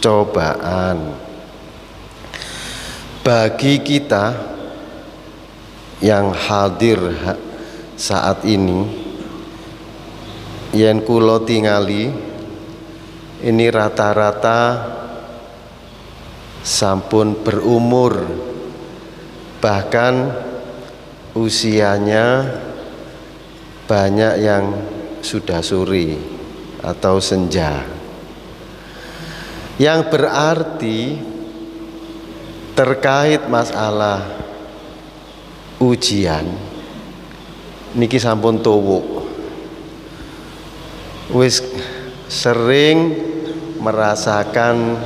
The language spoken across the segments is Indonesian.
cobaan. Bagi kita yang hadir saat ini, yen kula tingali ini rata-rata sampun berumur, bahkan usianya banyak yang sudah suri atau senja, yang berarti terkait masalah ujian niki sampun tuwuk, wis sering merasakan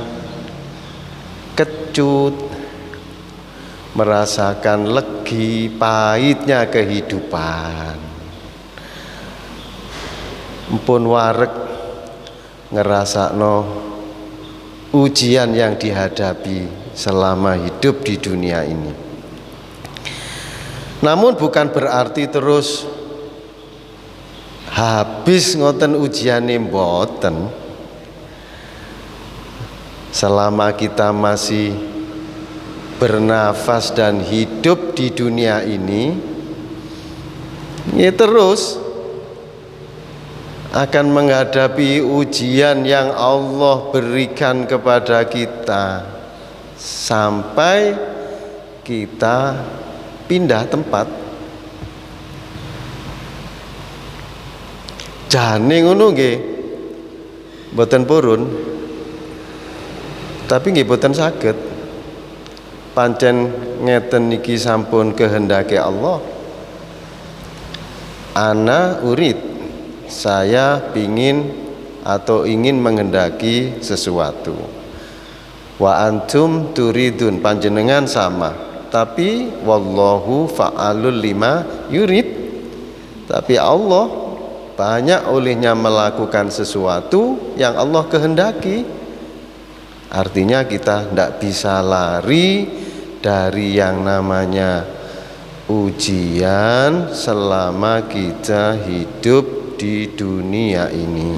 kecut, merasakan legi pahitnya kehidupan, mpun wareg ngerasakno ujian yang dihadapi selama hidup di dunia ini. Namun bukan berarti terus habis ngoten ujiane, mboten. Selama kita masih bernafas dan hidup di dunia ini, ya terus akan menghadapi ujian yang Allah berikan kepada kita sampai kita pindah tempat. Jane ngono nggih, mboten purun, tapi nggih mboten saged. Pancen ngeten niki sampun kehendake Allah. Ana urid, saya pingin atau ingin menghendaki sesuatu. Wa antum turidun, panjenengan sama, tapi wallahu fa'alul lima yurid, tapi Allah banyak olehnya melakukan sesuatu yang Allah kehendaki. Artinya kita tidak bisa lari dari yang namanya ujian selama kita hidup di dunia ini.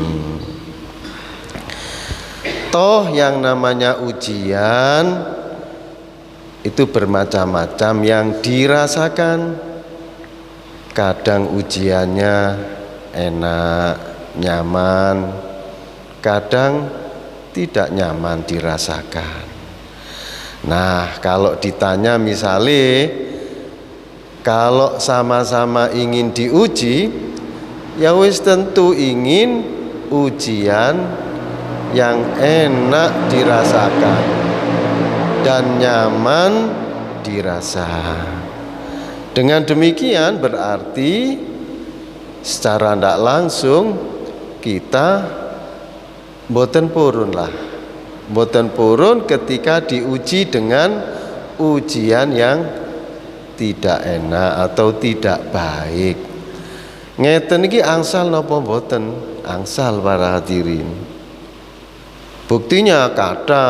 Toh yang namanya ujian itu bermacam-macam yang dirasakan. Kadang ujiannya enak, nyaman, kadang tidak nyaman dirasakan. Nah, kalau ditanya misalnya, kalau sama-sama ingin diuji, ya wis tentu ingin ujian yang enak dirasakan dan nyaman dirasa. Dengan demikian berarti secara tidak langsung kita boten purun lah, boten purun ketika diuji dengan ujian yang tidak enak atau tidak baik. Ngeten iki angsal napa boten? Angsal para hadirin. Buktinya kata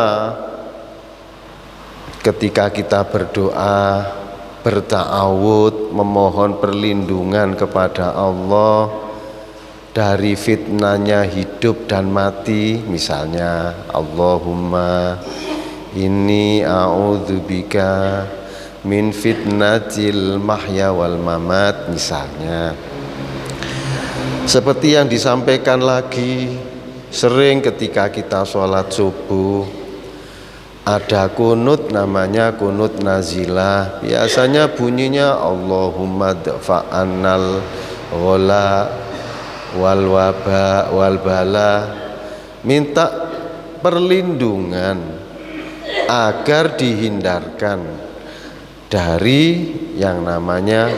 ketika kita berdoa, berta'awud, memohon perlindungan kepada Allah dari fitnahnya hidup dan mati, misalnya Allahumma inni a'udzubika min fitnatil mahya wal mamat, misalnya. Seperti yang disampaikan lagi sering ketika kita sholat subuh, ada kunut namanya kunut nazilah. Biasanya bunyinya Allahumma dfa'annal ghala wal waba wal bala, minta perlindungan agar dihindarkan dari yang namanya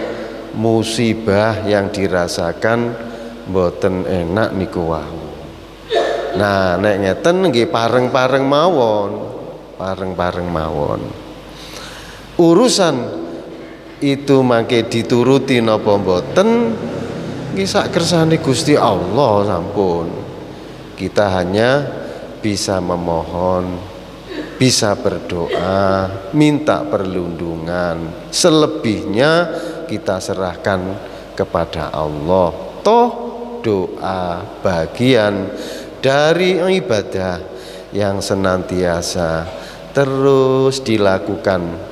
musibah yang dirasakan mboten enak niku wau. Nah, nek ngeten nggih pareng-pareng mawon, pareng-pareng mawon. Urusan itu mangke dituruti napa mboten nggih sak kersane Gusti Allah sampun. Kita hanya bisa memohon, bisa berdoa, minta perlindungan. Selebihnya kita serahkan kepada Allah. Toh doa bagian dari ibadah yang senantiasa terus dilakukan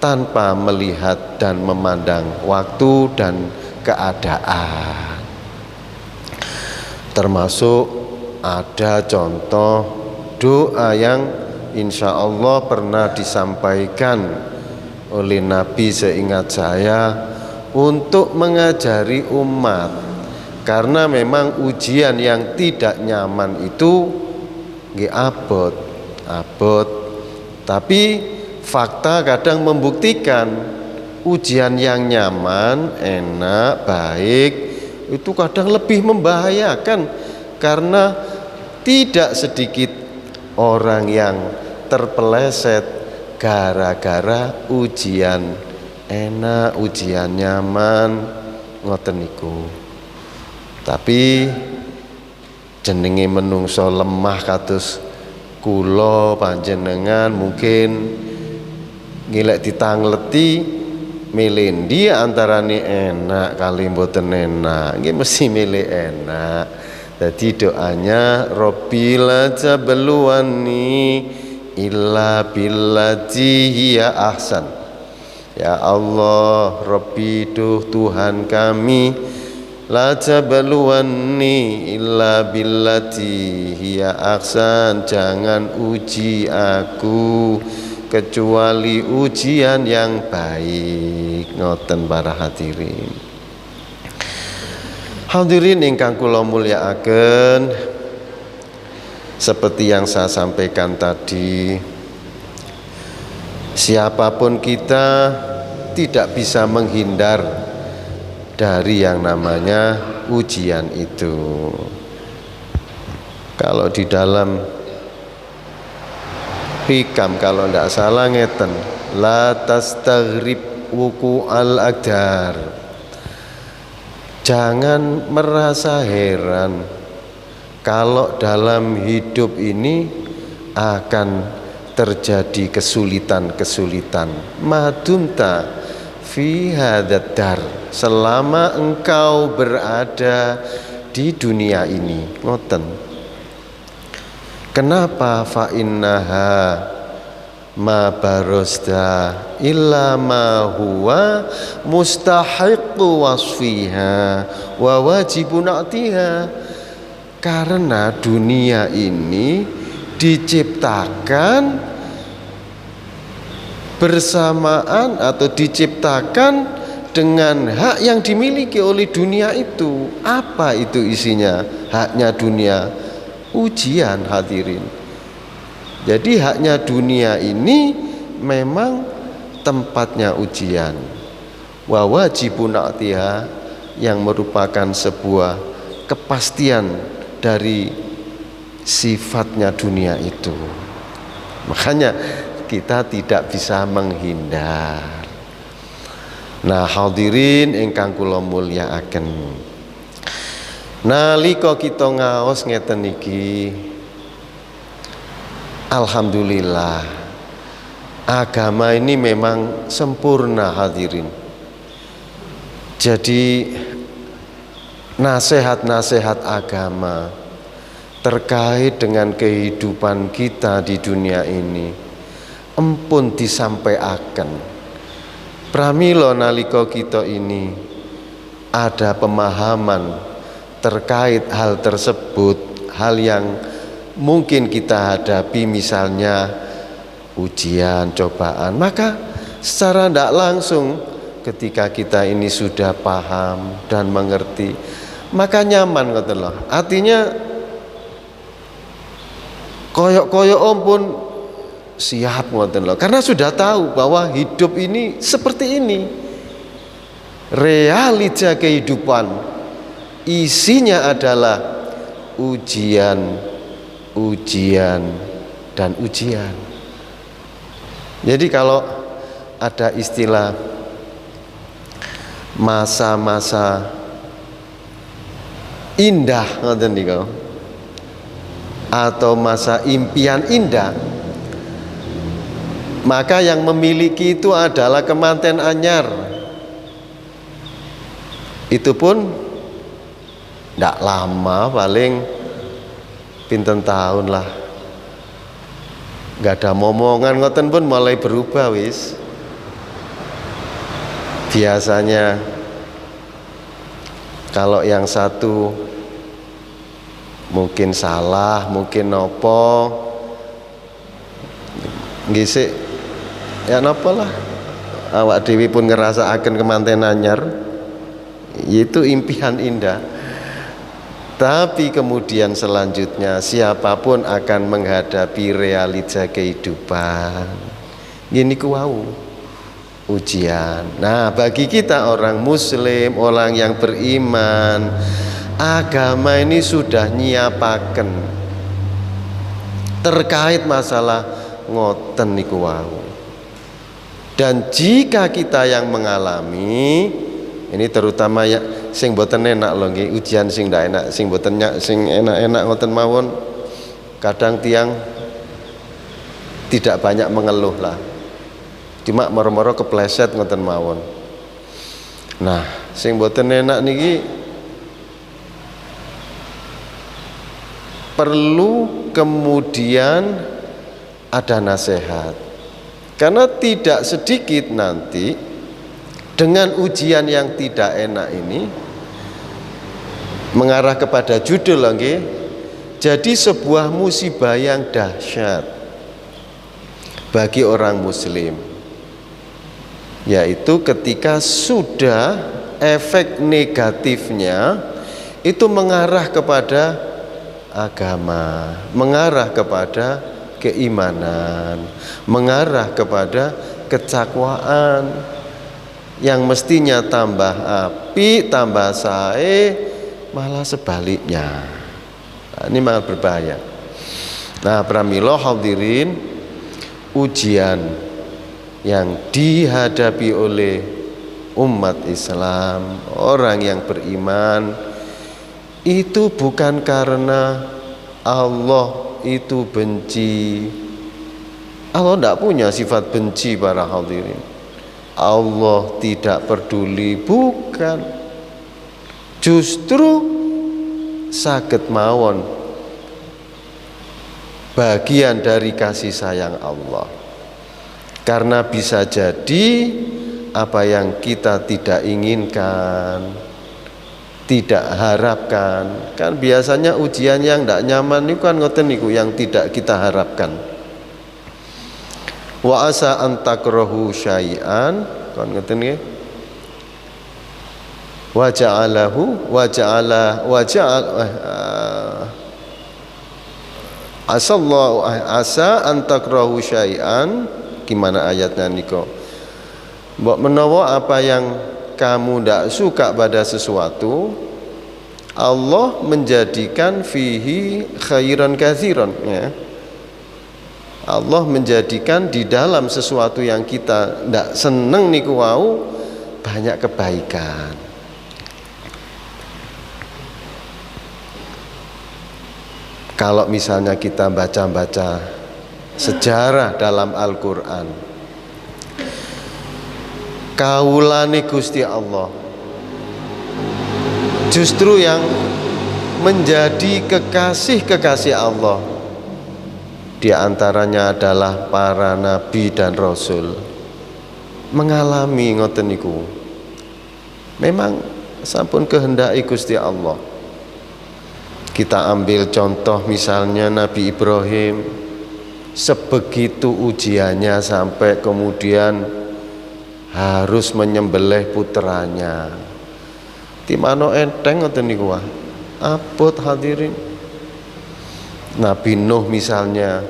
tanpa melihat dan memandang waktu dan keadaan. Termasuk ada contoh doa yang insya Allah pernah disampaikan oleh Nabi seingat saya untuk mengajari umat, karena memang ujian yang tidak nyaman itu nggih abot, tapi fakta kadang membuktikan ujian yang nyaman, enak, baik itu kadang lebih membahayakan, karena tidak sedikit orang yang terpeleset gara-gara ujian enak, ujian nyaman ngoten niku. Tapi jenenge menungso lemah kados kula panjenengan mungkin ngilek ditangleti milih ndi antarane enak kali mboten enak, nggih mesti milih enak. Jadi doanya Rabbil tabluwani illa billati hiya ahsan. Ya Allah, Rabbi Tuhan kami, la tabluwani illa billati hiya ahsan, jangan uji aku kecuali ujian yang baik. Ngoten para hadirin. Hadirin ingkang kula mulyakaken, seperti yang saya sampaikan tadi, siapapun kita tidak bisa menghindar dari yang namanya ujian itu. Kalau di dalam hikam kalau tidak salah ngeten, la tastaghrib wuku al-aqdar, jangan merasa heran kalau dalam hidup ini akan terjadi kesulitan-kesulitan. Madumta fi hadzal dar, selama engkau berada di dunia ini. Ngoten. Kenapa? Fa innaha ma barozda illa ma huwa mustahiqu wasfiha wa wajibun atiha. Karena dunia ini diciptakan bersamaan atau diciptakan dengan hak yang dimiliki oleh dunia itu. Apa itu isinya? Haknya dunia ujian, hadirin. Jadi haknya dunia ini memang tempatnya ujian. Wa wajibun atiha, yang merupakan sebuah kepastian dari sifatnya dunia itu. Makanya kita tidak bisa menghindar. Nah, hadirin ingkang kula mulyakaken, nalika kita ngaos ngeten iki, alhamdulillah agama ini memang sempurna, hadirin. Jadi nasihat-nasihat agama terkait dengan kehidupan kita di dunia ini empun disampaikan. Pramila nalika kita ini ada pemahaman terkait hal tersebut, hal yang mungkin kita hadapi, misalnya ujian, cobaan, maka secara tidak langsung ketika kita ini sudah paham dan mengerti, maka nyaman ngoten lho. Artinya koyok-koyok pun siap ngoten lho, karena sudah tahu bahwa hidup ini seperti ini. Realita kehidupan isinya adalah ujian, ujian, dan ujian. Jadi kalau ada istilah masa-masa indah ngoten niku, atau masa impian indah, maka yang memiliki itu adalah kemanten anyar. Itu pun tidak lama, paling pinten tahun lah, nggak ada momongan ngoten pun mulai berubah wis. Biasanya kalau yang satu mungkin salah, mungkin nopo ngisik ya nopo lah, awak dewi pun ngerasa akan kemanten anyar, itu impian indah. Tapi kemudian selanjutnya siapapun akan menghadapi realita kehidupan. Gini kuau ujian. Nah, bagi kita orang muslim, orang yang beriman, agama ini sudah nyiapaken terkait masalah ngoten niku wau. Dan jika kita yang mengalami ini, terutama ya sing boten enak lho nggih, ujian sing ndak enak, sing boten sing enak-enak ngoten mawon, kadang tiang tidak banyak mengeluh lah, cuma moro-moro kepleset ngoten mawon. Nah, sing boten enak niki perlu kemudian ada nasihat, karena tidak sedikit nanti dengan ujian yang tidak enak ini mengarah kepada judul lagi, jadi sebuah musibah yang dahsyat bagi orang muslim, yaitu ketika sudah efek negatifnya itu mengarah kepada agama, mengarah kepada keimanan, mengarah kepada ketakwaan, yang mestinya tambah api, tambah sae, malah sebaliknya. Nah, ini malah berbahaya. Nah, pramila hadirin, ujian yang dihadapi oleh umat Islam, orang yang beriman, itu bukan karena Allah itu benci. Allah tidak punya sifat benci para hadirin. Allah tidak peduli, bukan. Justru saged mawon bagian dari kasih sayang Allah. Karena bisa jadi apa yang kita tidak inginkan, tidak harapkan, kan biasanya ujian yang tidak nyaman itu kan ngoten niku, yang tidak kita harapkan. Wa asa an takrahu syai'an, kan ngoten nggih. Wa ja'alahu wa ja'ala asallahu asa an takrahu syai'an, gimana ayatnya niku? Mbok menawa apa yang kamu tidak suka pada sesuatu, Allah menjadikan fihi khairan katsiran, ya. Allah menjadikan di dalam sesuatu yang kita tidak seneng niku wau banyak kebaikan. Kalau misalnya kita baca-baca sejarah dalam Al-Quran, kaulane Gusti Allah justru yang menjadi kekasih-kekasih Allah, di antaranya adalah para nabi dan rasul, mengalami ngoten niku. Memang sampun kehendaki Gusti Allah. Kita ambil contoh misalnya Nabi Ibrahim, sebegitu ujiannya sampai kemudian harus menyembelih putranya. Timano enteng ngoten niku wah. Abot hadirin. Nabi Nuh misalnya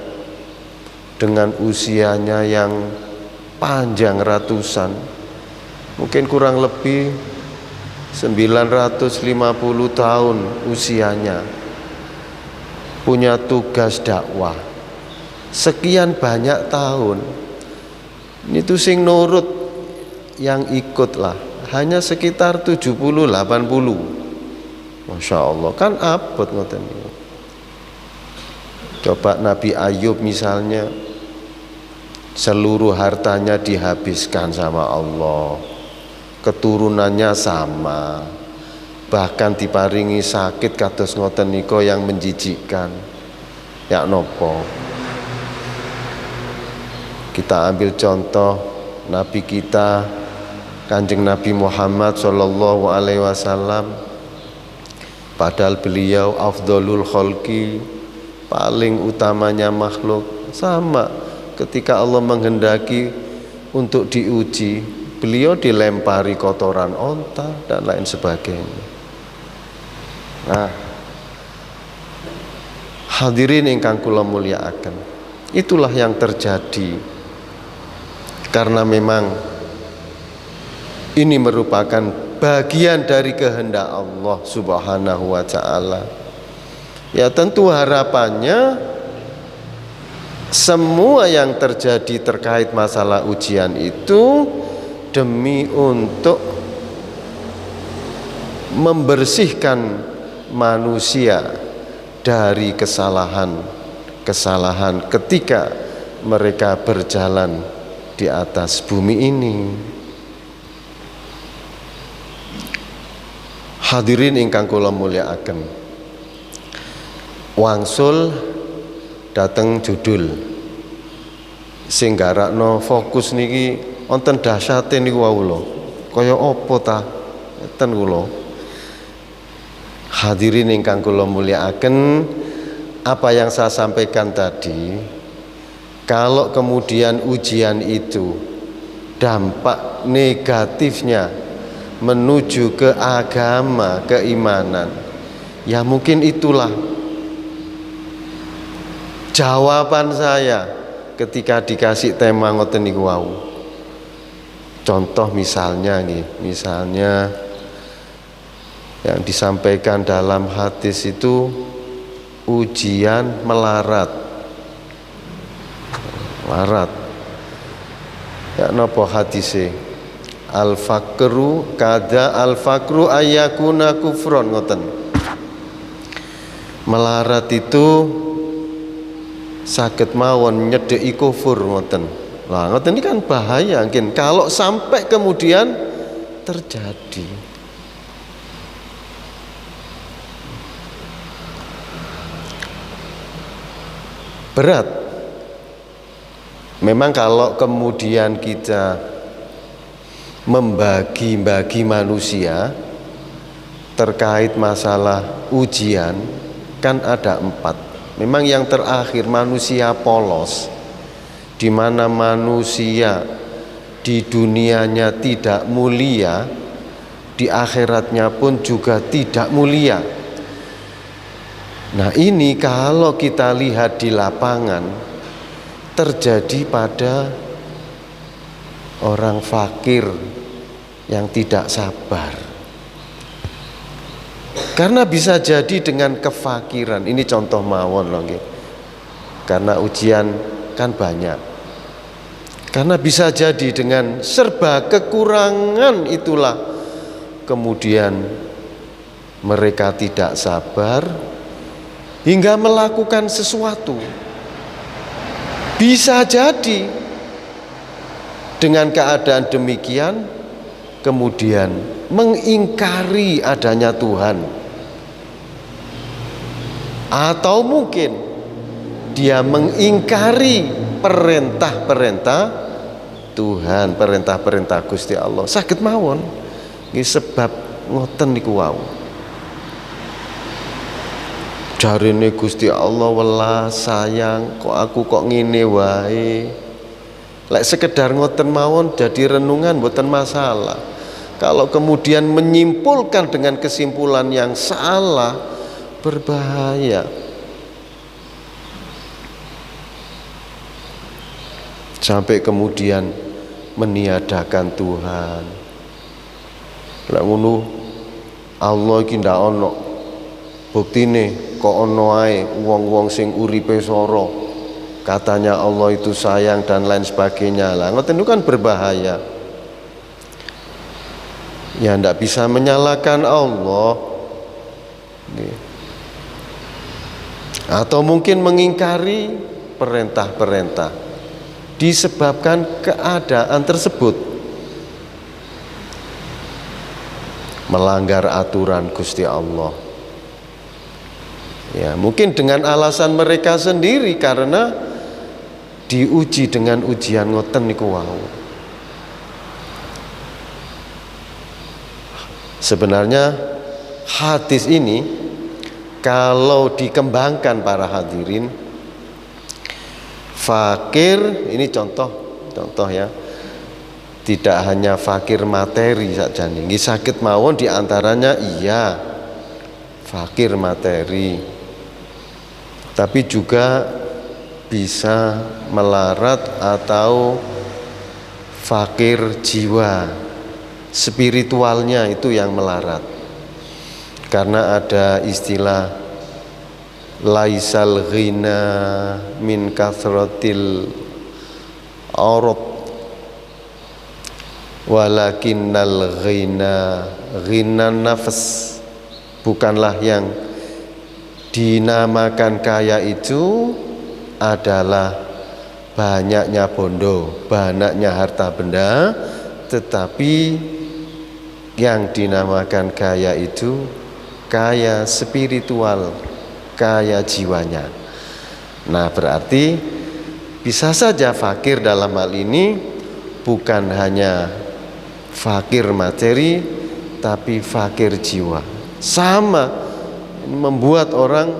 dengan usianya yang panjang ratusan, mungkin kurang lebih 950 tahun usianya, punya tugas dakwah sekian banyak tahun. Ini tuh sing nurut yang ikut lah hanya sekitar 70-80. Masya Allah, kan abot ngoten niku. Coba Nabi Ayub misalnya, seluruh hartanya dihabiskan sama Allah, keturunannya sama, bahkan diparingi sakit kados ngoten niko yang menjijikkan. Ya nopo, Kita ambil contoh Nabi kita, Kanjeng Nabi Muhammad Sallallahu Alaihi Wasallam. Padahal beliau afdolul kholqi, paling utamanya makhluk. Sama ketika Allah menghendaki untuk diuji, beliau dilempari kotoran onta dan lain sebagainya. Nah, hadirin ingkang kula mulyakaken, itulah yang terjadi karena memang ini merupakan bagian dari kehendak Allah Subhanahu wa ta'ala. Ya tentu harapannya semua yang terjadi terkait masalah ujian itu demi untuk membersihkan manusia dari kesalahan ketika mereka berjalan di atas bumi ini. Hadirin ingkang kula mulyakaken, wangsul dateng judul sing garakno fokus niki wonten dahsyate niku wau lho. Kaya apa ta? Ngeten kula. Hadirin ingkang kula mulyakaken, apa yang saya sampaikan tadi, kalau kemudian ujian itu dampak negatifnya menuju ke agama, keimanan, ya mungkin itulah jawaban saya ketika dikasih tema ngoten niku wau. Contoh misalnya yang disampaikan dalam hadis itu ujian melarat. Ya napa hadise? Al-fakru ayyakuna kufron, ngoten. Melarat itu saged mawon nyedeki kufur, ngoten. Lah ngoten ini kan bahaya mungkin kalau sampai kemudian terjadi. Berat. Memang kalau kemudian kita membagi-bagi manusia terkait masalah ujian, kan ada 4. Memang yang terakhir manusia polos, di mana manusia di dunianya tidak mulia, di akhiratnya pun juga tidak mulia. Nah ini kalau kita lihat di lapangan terjadi pada orang fakir yang tidak sabar. Karena bisa jadi dengan kefakiran, ini contoh mawon loh nggih. Karena ujian kan banyak. Karena bisa jadi dengan serba kekurangan itulah kemudian mereka tidak sabar hingga melakukan sesuatu. Bisa jadi dengan keadaan demikian kemudian mengingkari adanya Tuhan, atau mungkin dia mengingkari perintah-perintah Tuhan, perintah-perintah Gusti Allah. Saged mawon nggih sebab ngoten niku wau. Jarine Gusti Allah welas sayang, kok aku kok ngene wae. Lek sekedar ngoten mawon jadi renungan mboten masalah. Kalau kemudian menyimpulkan dengan kesimpulan yang salah, berbahaya. Sampai kemudian meniadakan Tuhan. Lek ngono Allah iki ndak ono buktine kok ono ae wong-wong sing uripe soro katanya Allah itu sayang dan lain sebagainya. Lah ngoten itu kan berbahaya. Ya ndak bisa menyalahkan Allah. Atau mungkin mengingkari perintah-perintah disebabkan keadaan tersebut melanggar aturan Gusti Allah. Ya, mungkin dengan alasan mereka sendiri karena diuji dengan ujian ngoten niku wau. Sebenarnya hadis ini kalau dikembangkan para hadirin, fakir ini contoh ya, tidak hanya fakir materi saja nih, sakit mawon diantaranya iya fakir materi, tapi juga bisa melarat atau fakir jiwa, spiritualnya itu yang melarat. Karena ada istilah laisal ghina min kathratil arad walakinnal ghina nafs. Bukanlah yang dinamakan kaya itu adalah banyaknya bondo, banyaknya harta benda, tetapi yang dinamakan kaya itu kaya spiritual, kaya jiwanya. Nah, berarti bisa saja fakir dalam hal ini bukan hanya fakir materi, tapi fakir jiwa. Sama, membuat orang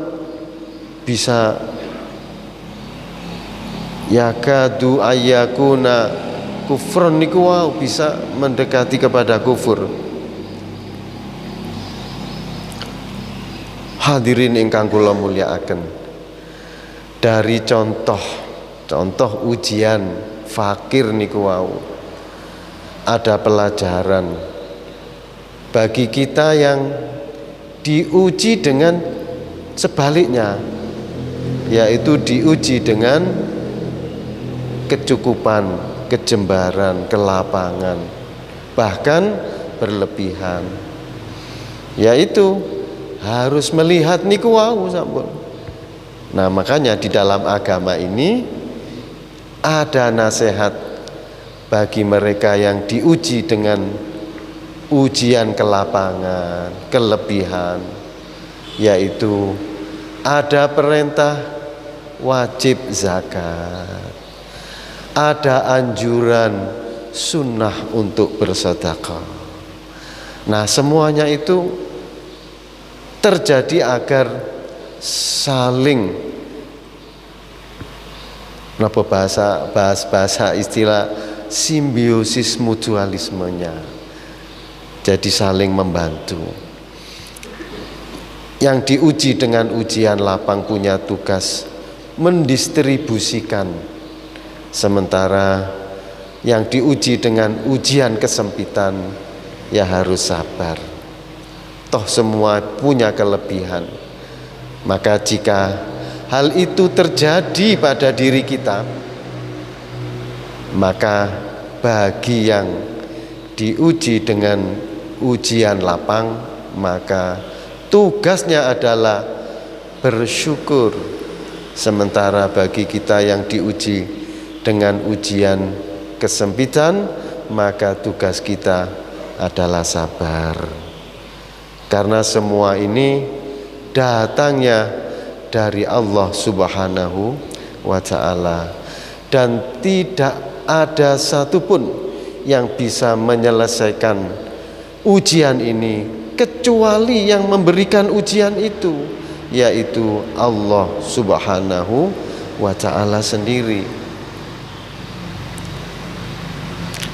bisa yakadu ayyakuna kufrun niku wow, bisa mendekati kepada kufur. Hadirin ingkang kula mulyakaken, dari contoh ujian fakir niku wau ada pelajaran bagi kita yang diuji dengan sebaliknya, yaitu diuji dengan kecukupan, kejembaran, kelapangan, bahkan berlebihan, yaitu harus melihat niku wau sampun. Nah, makanya di dalam agama ini ada nasihat bagi mereka yang diuji dengan ujian kelapangan, kelebihan, yaitu ada perintah wajib zakat, ada anjuran sunnah untuk bersedekah. Nah, semuanya itu terjadi agar saling bahasa istilah simbiosis mutualismenya. Jadi saling membantu. Yang diuji dengan ujian lapang punya tugas mendistribusikan, sementara yang diuji dengan ujian kesempitan ya harus sabar. Toh semua punya kelebihan. Maka jika hal itu terjadi pada diri kita, maka bagi yang diuji dengan ujian lapang, maka tugasnya adalah bersyukur. Sementara bagi kita yang diuji dengan ujian kesempitan, maka tugas kita adalah sabar. Karena semua ini datangnya dari Allah Subhanahu wa ta'ala, dan tidak ada satupun yang bisa menyelesaikan ujian ini kecuali yang memberikan ujian itu, yaitu Allah Subhanahu wa ta'ala sendiri.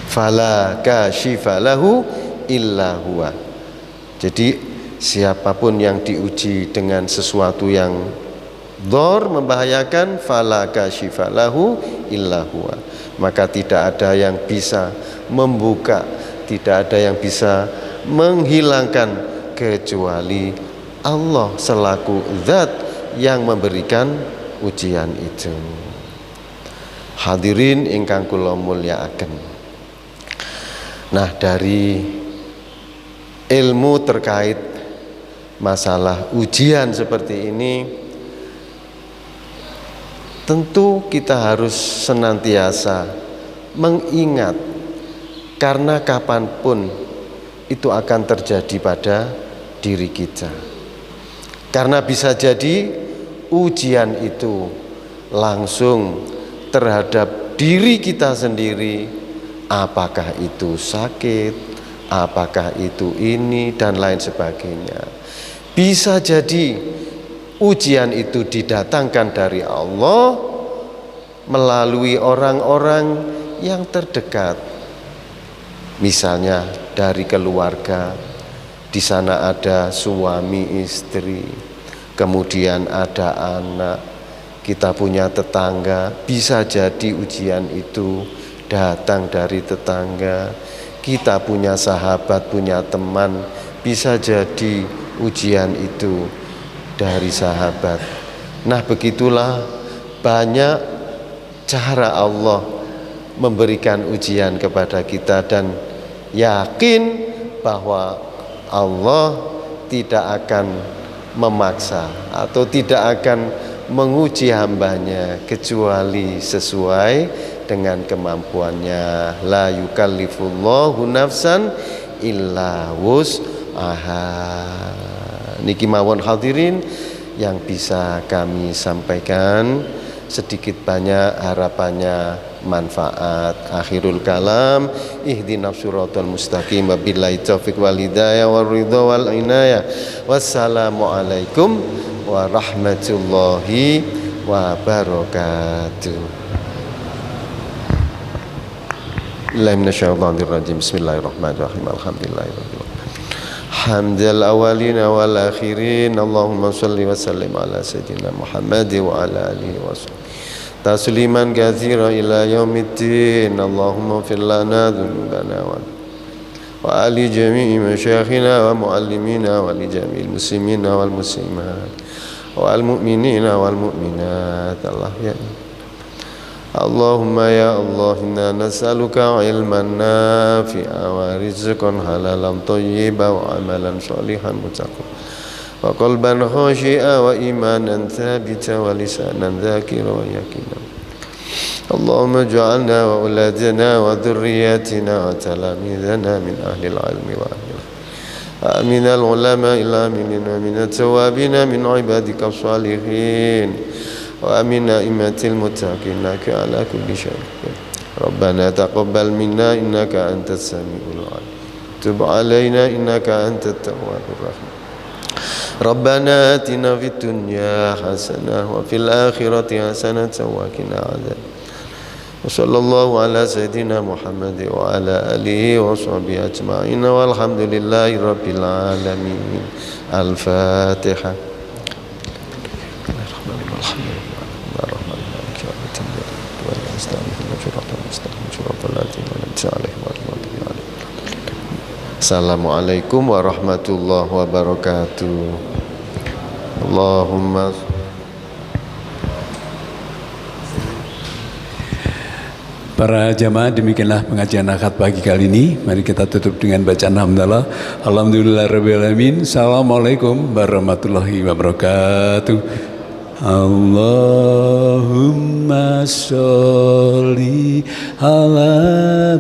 Fala kashifa lahu illa huwa. Jadi siapapun yang diuji dengan sesuatu yang dhor, membahayakan, fala kashifa lahu illa huwa, maka tidak ada yang bisa membuka, tidak ada yang bisa menghilangkan kecuali Allah selaku zat yang memberikan ujian itu. Hadirin ingkang kula mulyakaken. Nah, dari ilmu terkait masalah ujian seperti ini, tentu kita harus senantiasa mengingat, karena kapanpun itu akan terjadi pada diri kita. Karena bisa jadi ujian itu langsung terhadap diri kita sendiri, apakah itu sakit, apakah itu ini dan lain sebagainya. Bisa jadi ujian itu didatangkan dari Allah melalui orang-orang yang terdekat, misalnya dari keluarga. Di sana ada suami istri, kemudian ada anak, kita punya tetangga. Bisa jadi ujian itu datang dari tetangga. Kita punya sahabat, punya teman, bisa jadi ujian itu dari sahabat. Nah, begitulah banyak cara Allah memberikan ujian kepada kita, dan yakin bahwa Allah tidak akan memaksa atau tidak akan menguji hambanya kecuali sesuai dengan kemampuannya. La yukallifullahu nafsan illa wus'aha. Niki mawon hadirin yang bisa kami sampaikan, sedikit banyak harapannya manfaat. Akhirul kalam, ihdinas siratal mustaqim, wabillahi taufiq wal hidayah war ridha wal inayah. Wassalamualaikum warahmatullahi wabarakatuh. Bismillahirrahmanirrahim. Alhamdulillahirabbil hamdal awalina wal akhirin. Allahumma shalli wa sallim ala sayyidina Muhammad wa ala alihi wa sahbihi tasliman katsira ila yaumiddin. Allahumma fir lana dzunubana wa ali jami'i masyayikhina wa muallimina wa li jami'il muslimina wal muslimat wal mu'minina wal mu'minat. Allah ya Allahumma ya Allah, inna nas'aluka ilman nafi'a wa rizqan halalan thayyiban wa amalan shalihan mutaqabbal wa qalban khashi'a wa imanan thabita wa lisanan dzakira wa yaqinan. Allahumma ij'alna wa auladana wa dhurriyyatina wa talamidana min ahli al-ilmi wa ahli amin al-ulama ila minna min at-tawabina min ibadika as-salihin wa amin a'immatil muttaqin innaka ala kulli syai'in. Rabbana taqabbal minna innaka antas samiul alim. Tub alaina innaka antat tawwabur rahim. Rabbana atina fid dunya hasanah wa fil akhirati hasanah wa qina adzab. Wa sallallahu ala sayyidina Muhammad wa ala alihi wa sahbihi ajma'in walhamdulillahi rabbil alamin. Al-Fatihah. Assalamualaikum warahmatullahi wabarakatuh. Allahumma. Para jamaah, demikianlah pengajian akad pagi kali ini. Mari kita tutup dengan bacaan hamdalah. Alhamdulillahirabbil alamin. Assalamualaikum warahmatullahi wabarakatuh. Allahumma sholli ala